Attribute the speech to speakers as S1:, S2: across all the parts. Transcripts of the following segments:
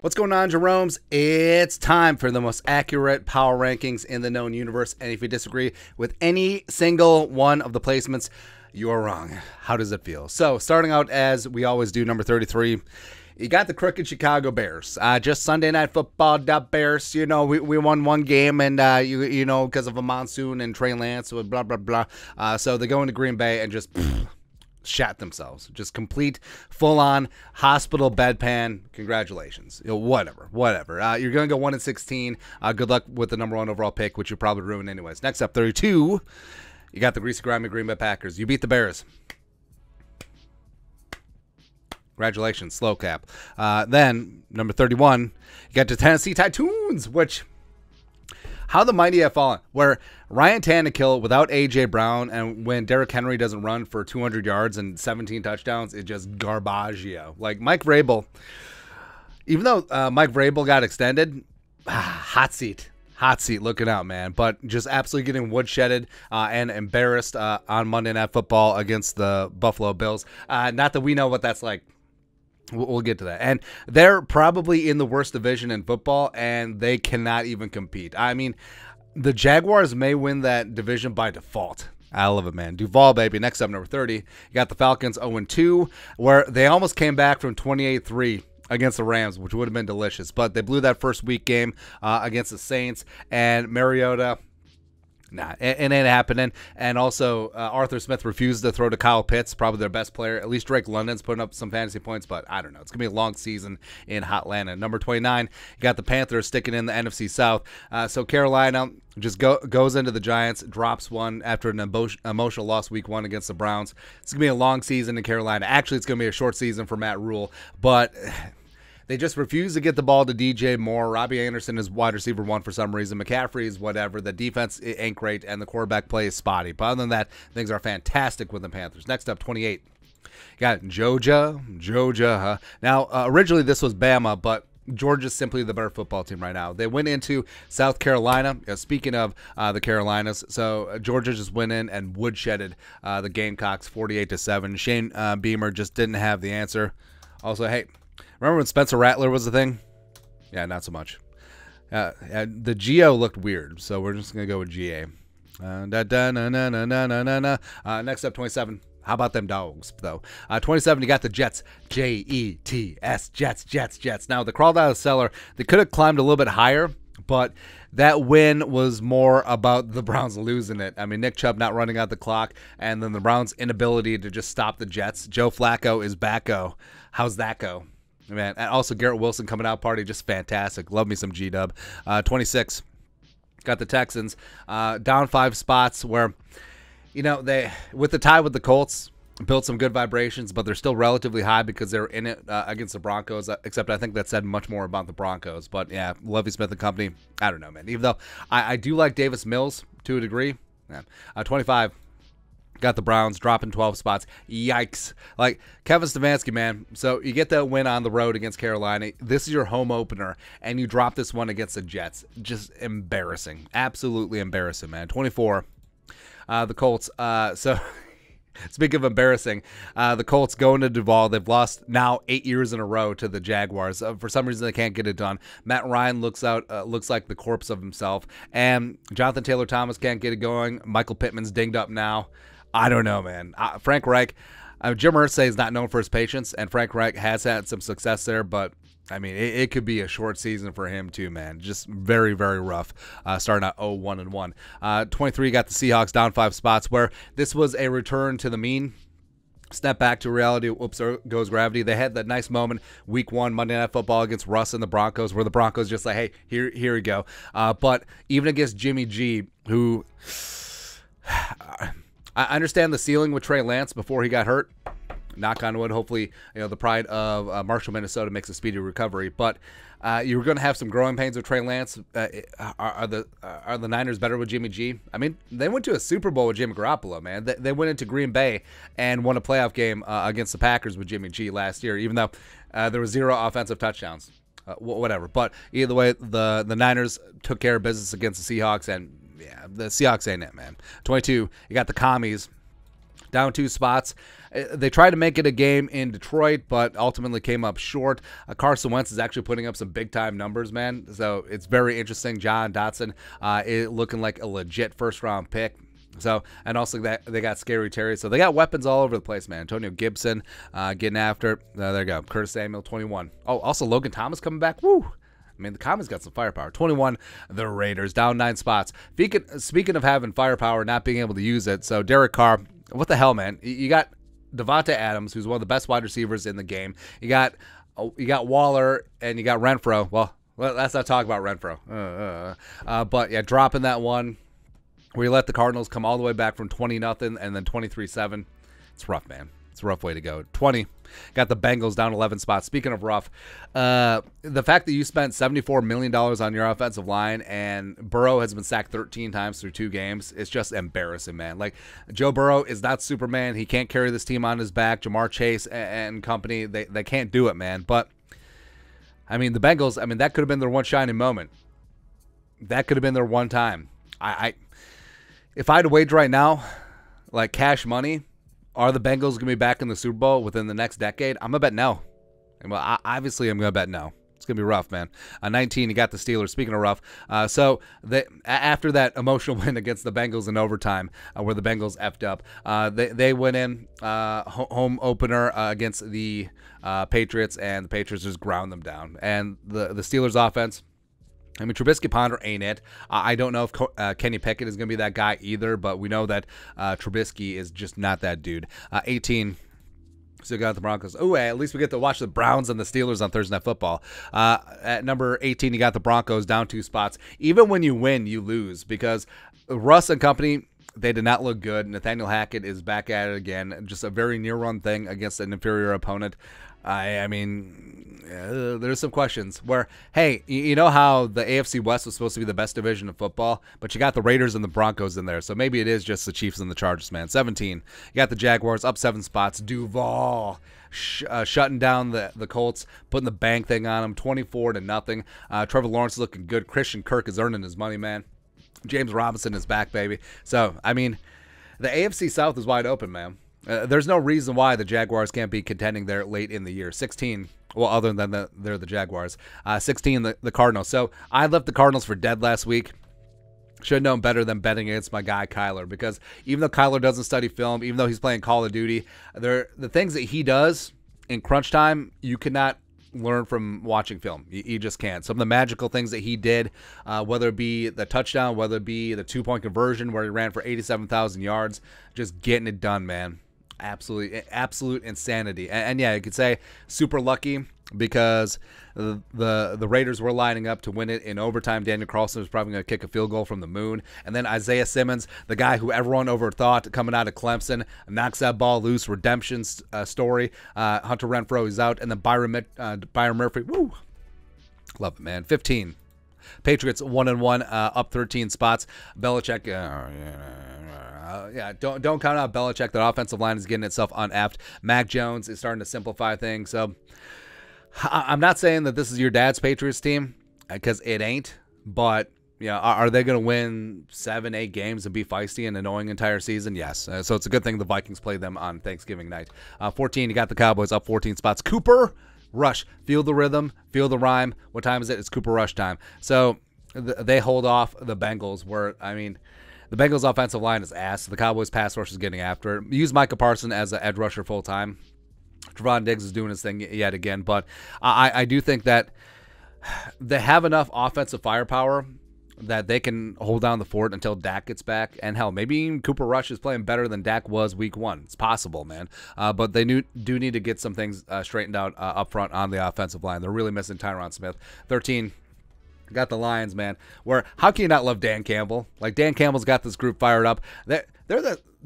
S1: What's going on, Jeromes? It's time for the most accurate power rankings in the known universe. And if you disagree with any single one of the placements, you are wrong. How does it feel? So, starting out as we always do, number 33. You got the crooked Chicago Bears. Just Sunday Night Football, the Bears. You know, we won one game, and you know, because of a monsoon and Trey Lance, blah blah blah. So they go into Green Bay and just shat themselves. Just complete, full-on hospital bedpan. Congratulations. You know, whatever. You're gonna go 1-16. Good luck with the number 1 overall pick, which you probably ruin anyways. Next up, 32. You got the greasy, grimy Green Bay Packers. You beat the Bears. Congratulations, slow cap. Then, number 31, you got the Tennessee Titans, which, how the mighty have fallen. Where Ryan Tannehill, without A.J. Brown, and when Derrick Henry doesn't run for 200 yards and 17 touchdowns, it's just garbaggio. Like, Mike Vrabel, even though Mike Vrabel got extended, hot seat looking out, man. But just absolutely getting woodshedded and embarrassed on Monday Night Football against the Buffalo Bills. Not that we know what that's like. We'll get to that. And they're probably in the worst division in football, and they cannot even compete. I mean, the Jaguars may win that division by default. I love it, man. Duval, baby. Next up, number 30. You got the Falcons 0-2, where they almost came back from 28-3 against the Rams, which would have been delicious. But they blew that first week game against the Saints, and Mariota... Nah, it ain't happening. And also, Arthur Smith refused to throw to Kyle Pitts, probably their best player. At least Drake London's putting up some fantasy points, but I don't know. It's going to be a long season in Hotlanta. Number 29, you got the Panthers sticking in the NFC South. So Carolina just goes into the Giants, drops one after an emotional loss week 1 against the Browns. It's going to be a long season in Carolina. Actually, it's going to be a short season for Matt Rule, but... They just refuse to get the ball to DJ Moore. Robbie Anderson is wide receiver 1 for some reason. McCaffrey is whatever. The defense ain't great, and the quarterback play is spotty. But other than that, things are fantastic with the Panthers. Next up, 28. You got Georgia, huh? Now, originally this was Bama, but Georgia's simply the better football team right now. They went into South Carolina. Speaking of the Carolinas, so Georgia just went in and woodshedded the Gamecocks 48-7. Shane Beamer just didn't have the answer. Also, hey, remember when Spencer Rattler was the thing? Yeah, not so much. The Geo looked weird, so we're just going to go with GA. Next up, 27. How about them dogs, though? 27, you got the Jets. Jets, Jets. Now, they crawled out of the cellar. They could have climbed a little bit higher, but that win was more about the Browns losing it. I mean, Nick Chubb not running out the clock, and then the Browns' inability to just stop the Jets. Joe Flacco is back-o. How's that go? Man, and also Garrett Wilson coming out party, just fantastic. Love me some G-Dub. 26, got the Texans down 5 spots where, you know, they, with the tie with the Colts, built some good vibrations, but they're still relatively high because they're in it against the Broncos, except I think that said much more about the Broncos. But, yeah, Lovie Smith and company, I don't know, man. Even though I do like Davis Mills to a degree. Yeah. 25. Got the Browns dropping 12 spots. Yikes. Like, Kevin Stefanski, man. So you get that win on the road against Carolina. This is your home opener, and you drop this one against the Jets. Just embarrassing. Absolutely embarrassing, man. 24. The Colts. So, speaking of embarrassing, the Colts go into Duval. They've lost now 8 years in a row to the Jaguars. For some reason, they can't get it done. Matt Ryan looks like the corpse of himself. And Jonathan Taylor-Thomas can't get it going. Michael Pittman's dinged up now. I don't know, man. Frank Reich, Jim Irsay is not known for his patience, and Frank Reich has had some success there, but, I mean, it could be a short season for him too, man. Just very, very rough, starting out 0-1-1. 23, got the Seahawks down 5 spots, where this was a return to the mean. Step back to reality. Oops, there goes gravity. They had that nice moment week 1 Monday Night Football against Russ and the Broncos, where the Broncos just like, hey, here we go. But even against Jimmy G, who... I understand the ceiling with Trey Lance before he got hurt. Knock on wood. Hopefully, you know, the pride of Marshall, Minnesota makes a speedy recovery. But you're going to have some growing pains with Trey Lance. Are the Niners better with Jimmy G? I mean, they went to a Super Bowl with Jimmy Garoppolo, man. They went into Green Bay and won a playoff game against the Packers with Jimmy G last year, even though there was 0 offensive touchdowns. Whatever. But either way, the Niners took care of business against the Seahawks, and yeah, the Seahawks ain't it, man. 22, you got the Commies down 2 spots. They tried to make it a game in Detroit, but ultimately came up short. Carson Wentz is actually putting up some big-time numbers, man. So it's very interesting. John Dotson looking like a legit first-round pick. So, and also they got Scary Terry. So they got weapons all over the place, man. Antonio Gibson getting after it. There you go. Curtis Samuel, 21. Oh, also Logan Thomas coming back. Woo! I mean, the Commons got some firepower. 21, the Raiders, down 9 spots. Speaking of having firepower, not being able to use it, so Derek Carr, what the hell, man? You got Devonta Adams, who's one of the best wide receivers in the game. You got Waller, and you got Renfro. Well, let's not talk about Renfro. But, yeah, dropping that one where you let the Cardinals come all the way back from 20-0 and then 23-7. It's rough, man. It's a rough way to go. 20. Got the Bengals down 11 spots. Speaking of rough, the fact that you spent $74 million on your offensive line and Burrow has been sacked 13 times through 2 games, it's just embarrassing, man. Like, Joe Burrow is not Superman. He can't carry this team on his back. Jamar Chase and company, they can't do it, man. But, I mean, the Bengals, I mean, that could have been their one shining moment. That could have been their one time. If I had to wager right now, like cash money, are the Bengals going to be back in the Super Bowl within the next decade? I'm going to bet no. Well, obviously, I'm going to bet no. It's going to be rough, man. 19, you got the Steelers. Speaking of rough, so after that emotional win against the Bengals in overtime, where the Bengals effed up, they went in home opener against the Patriots, and the Patriots just ground them down. And the Steelers offense, I mean, Trubisky Ponder ain't it. I don't know if Kenny Pickett is going to be that guy either, but we know that Trubisky is just not that dude. 18, still got the Broncos. Oh, at least we get to watch the Browns and the Steelers on Thursday Night Football. At number 18, you got the Broncos down 2 spots. Even when you win, you lose because Russ and company, they did not look good. Nathaniel Hackett is back at it again. Just a very near-run thing against an inferior opponent. I mean, there's some questions where, hey, you know how the AFC West was supposed to be the best division of football, but you got the Raiders and the Broncos in there, so maybe it is just the Chiefs and the Chargers, man. 17, you got the Jaguars up 7 spots. Duval shutting down the Colts, putting the bank thing on them, 24-0. Trevor Lawrence is looking good. Christian Kirk is earning his money, man. James Robinson is back, baby. So, I mean, the AFC South is wide open, man. There's no reason why the Jaguars can't be contending there late in the year. 16, well, other than they're the Jaguars. 16, the Cardinals. So I left the Cardinals for dead last week. Should have known better than betting against my guy Kyler, because even though Kyler doesn't study film, even though he's playing Call of Duty, the things that he does in crunch time, you cannot learn from watching film. You just can't. Some of the magical things that he did, whether it be the touchdown, whether it be the 2-point conversion where he ran for 87,000 yards, just getting it done, man. Absolute insanity. And yeah, you could say super lucky because the Raiders were lining up to win it in overtime. Daniel Carlson was probably going to kick a field goal from the moon. And then Isaiah Simmons, the guy who everyone overthought coming out of Clemson, knocks that ball loose. Redemption story. Hunter Renfrow is out. And then Byron Murphy. Woo! Love it, man. 15. Patriots 1-1, up 13 spots. Belichick, don't count out Belichick. That offensive line is getting itself unapped. Mac Jones is starting to simplify things. So I'm not saying that this is your dad's Patriots team, because it ain't. But you know, are they going to win 7-8 games and be feisty and annoying entire season? Yes. So it's a good thing the Vikings played them on Thanksgiving night. 14, you got the Cowboys up 14 spots. Cooper Rush, feel the rhythm, feel the rhyme. What time is it? It's Cooper Rush time. So they hold off the Bengals, where, I mean, the Bengals offensive line is ass. The Cowboys pass rush is getting after it. Use Micah Parsons as an edge rusher full time. Trevon Diggs is doing his thing yet again, but I do think that they have enough offensive firepower that they can hold down the fort until Dak gets back. And hell, maybe even Cooper Rush is playing better than Dak was week 1. It's possible, man. But they do need to get some things straightened out up front on the offensive line. They're really missing Tyron Smith. 13, got the Lions, man. Where, how can you not love Dan Campbell? Like, Dan Campbell's got this group fired up. They're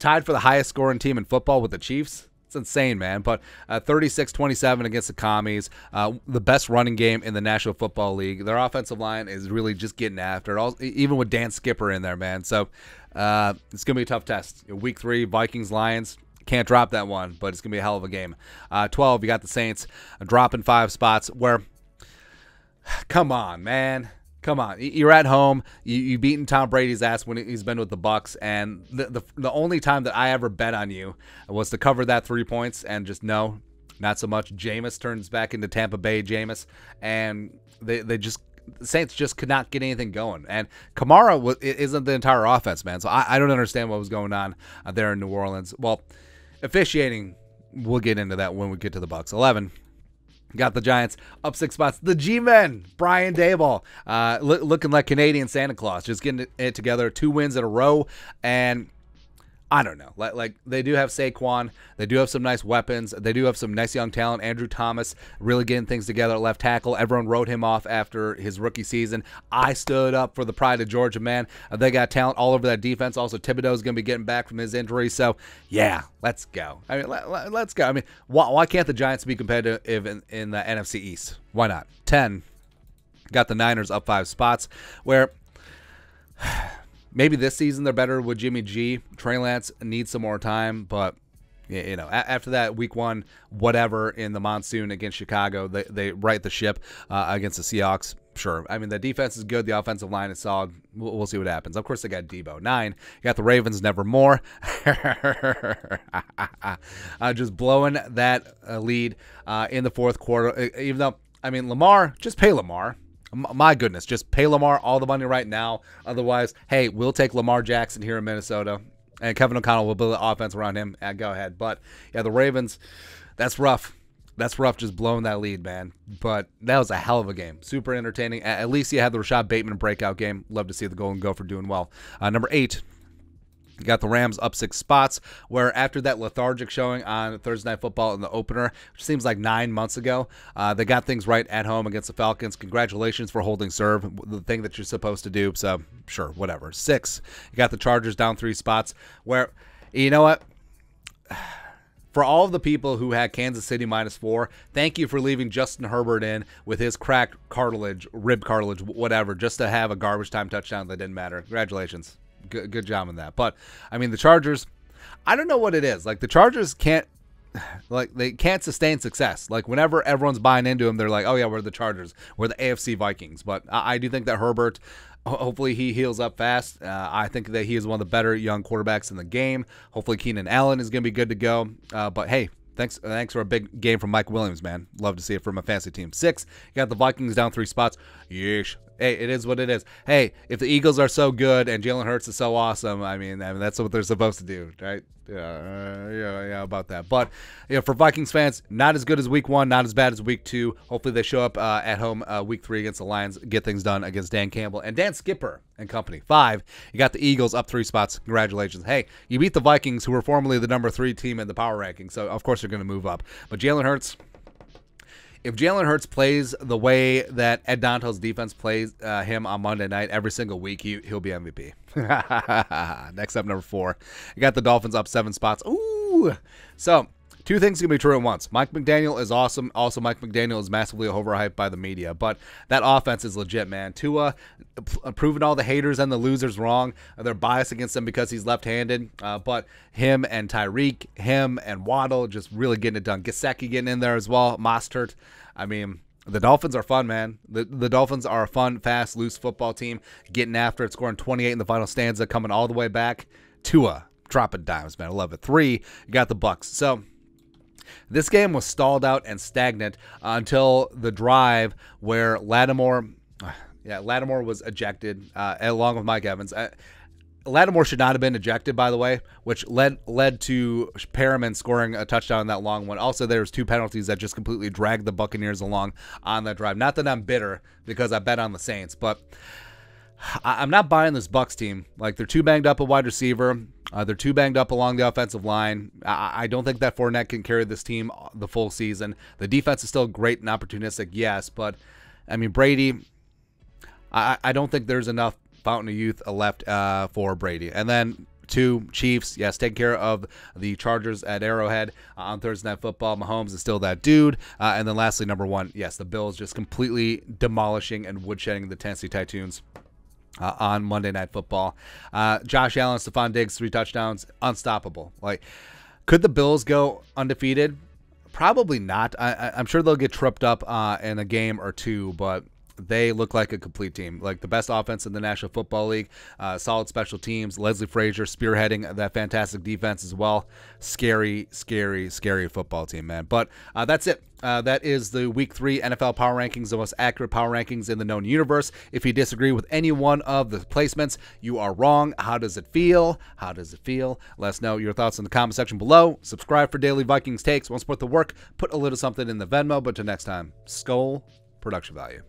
S1: tied for the highest scoring team in football with the Chiefs. It's insane, man. But 36-27 against the Commies, the best running game in the National Football League. Their offensive line is really just getting after it, even with Dan Skipper in there, man. So it's going to be a tough test. Week 3, Vikings-Lions. Can't drop that one, but it's going to be a hell of a game. 12, you got the Saints dropping 5 spots where, come on, man. Come on, you're at home. You beaten Tom Brady's ass when he's been with the Bucks, and the only time that I ever bet on you was to cover that 3 points, and just no, not so much. Jameis turns back into Tampa Bay Jameis, and the Saints just could not get anything going. And Kamara isn't the entire offense, man. So I don't understand what was going on there in New Orleans. Well, officiating, we'll get into that when we get to the Bucks. 11. Got the Giants up 6 spots. The G-Men, Brian Daboll, looking like Canadian Santa Claus, just getting it together. 2 wins in a row, and I don't know. Like they do have Saquon. They do have some nice weapons. They do have some nice young talent. Andrew Thomas really getting things together at left tackle. Everyone wrote him off after his rookie season. I stood up for the pride of Georgia, man. They got talent all over that defense. Also, Thibodeau's going to be getting back from his injury. So, yeah, let's go. I mean, let's go. I mean, why can't the Giants be competitive in the NFC East? Why not? 10. Got the Niners up 5 spots, where maybe this season they're better with Jimmy G. Trey Lance needs some more time, but you know, after that week 1, whatever in the monsoon against Chicago, they right the ship against the Seahawks. Sure. I mean, the defense is good. The offensive line is solid. We'll see what happens. Of course, they got Debo. 9. You got the Ravens, nevermore. Just blowing that lead in the fourth quarter. Even though, I mean, Lamar, just pay Lamar. My goodness, just pay Lamar all the money right now. Otherwise, hey, we'll take Lamar Jackson here in Minnesota, and Kevin O'Connell will build an offense around him. Go ahead. But, yeah, the Ravens, that's rough. That's rough, just blowing that lead, man. But that was a hell of a game. Super entertaining. At least you had the Rashad Bateman breakout game. Love to see the Golden Gopher doing well. Number 8. You got the Rams up 6 spots, where after that lethargic showing on Thursday Night Football in the opener, which seems like 9 months ago, they got things right at home against the Falcons. Congratulations for holding serve, the thing that you're supposed to do. So, sure, whatever. 6. You got the Chargers down 3 spots, where, you know what? For all of the people who had Kansas City -4, thank you for leaving Justin Herbert in with his cracked cartilage, rib cartilage, whatever, just to have a garbage time touchdown that didn't matter. Congratulations. Good job on that. But, I mean, the Chargers, I don't know what it is. Like, the Chargers can't, like, they can't sustain success. Like, whenever everyone's buying into them, they're like, oh, yeah, we're the Chargers. We're the AFC Vikings. But I do think that Herbert, hopefully he heals up fast. I think that he is one of the better young quarterbacks in the game. Hopefully Keenan Allen is going to be good to go. But, hey, thanks for a big game from Mike Williams, man. Love to see it from a fantasy team. 6, you got the Vikings down 3 spots. Yeesh. Hey, it is what it is. Hey, if the Eagles are so good and Jalen Hurts is so awesome, I mean that's what they're supposed to do, right? Yeah, about that. But for Vikings fans, not as good as week 1, not as bad as week 2. Hopefully they show up at home week 3 against the Lions, get things done against Dan Campbell and Dan Skipper and company. 5, you got the Eagles up 3 spots. Congratulations. Hey, you beat the Vikings, who were formerly the number 3 team in the power ranking, so of course they're going to move up. But Jalen Hurts, if Jalen Hurts plays the way that Ed Donatel's defense plays him on Monday night every single week, he'll be MVP. Next up, number 4. You got the Dolphins up 7 spots. Ooh. So, 2 things can be true at once. Mike McDaniel is awesome. Also, Mike McDaniel is massively overhyped by the media. But that offense is legit, man. Tua proving all the haters and the losers wrong. They're biased against him because he's left-handed. But him and Tyreek, him and Waddle just really getting it done. Gesicki getting in there as well. Mostert. I mean, the Dolphins are fun, man. The Dolphins are a fun, fast, loose football team. Getting after it, scoring 28 in the final stanza, coming all the way back. Tua, dropping dimes, man. I love it. 3, you got the Bucks. So, this game was stalled out and stagnant until the drive where Lattimore was ejected along with Mike Evans. Lattimore should not have been ejected, by the way, which led to Perriman scoring a touchdown on that long one. Also, there was 2 penalties that just completely dragged the Buccaneers along on that drive. Not that I'm bitter because I bet on the Saints, but I'm not buying this Bucs team. Like, they're too banged up at wide receiver. They're too banged up along the offensive line. I don't think that Fournette can carry this team the full season. The defense is still great and opportunistic, yes, but, I mean, Brady, I don't think there's enough fountain of youth left for Brady. And then 2, Chiefs, yes, take care of the Chargers at Arrowhead on Thursday Night Football. Mahomes is still that dude. And then lastly, number 1, yes, the Bills just completely demolishing and woodshedding the Tennessee Titans on Monday Night Football. Josh Allen, Stephon Diggs, 3 touchdowns, unstoppable. Like, could the Bills go undefeated? Probably not. I'm sure they'll get tripped up in a game or 2, but they look like a complete team, like the best offense in the National Football League, solid special teams, Leslie Frazier spearheading that fantastic defense as well. Scary, scary, scary football team, man. But that's it. That is the Week 3 NFL Power Rankings, the most accurate power rankings in the known universe. If you disagree with any one of the placements, you are wrong. How does it feel? How does it feel? Let us know your thoughts in the comment section below. Subscribe for daily Vikings takes. Want to support the work? Put a little something in the Venmo. But till next time, Skull Production Value.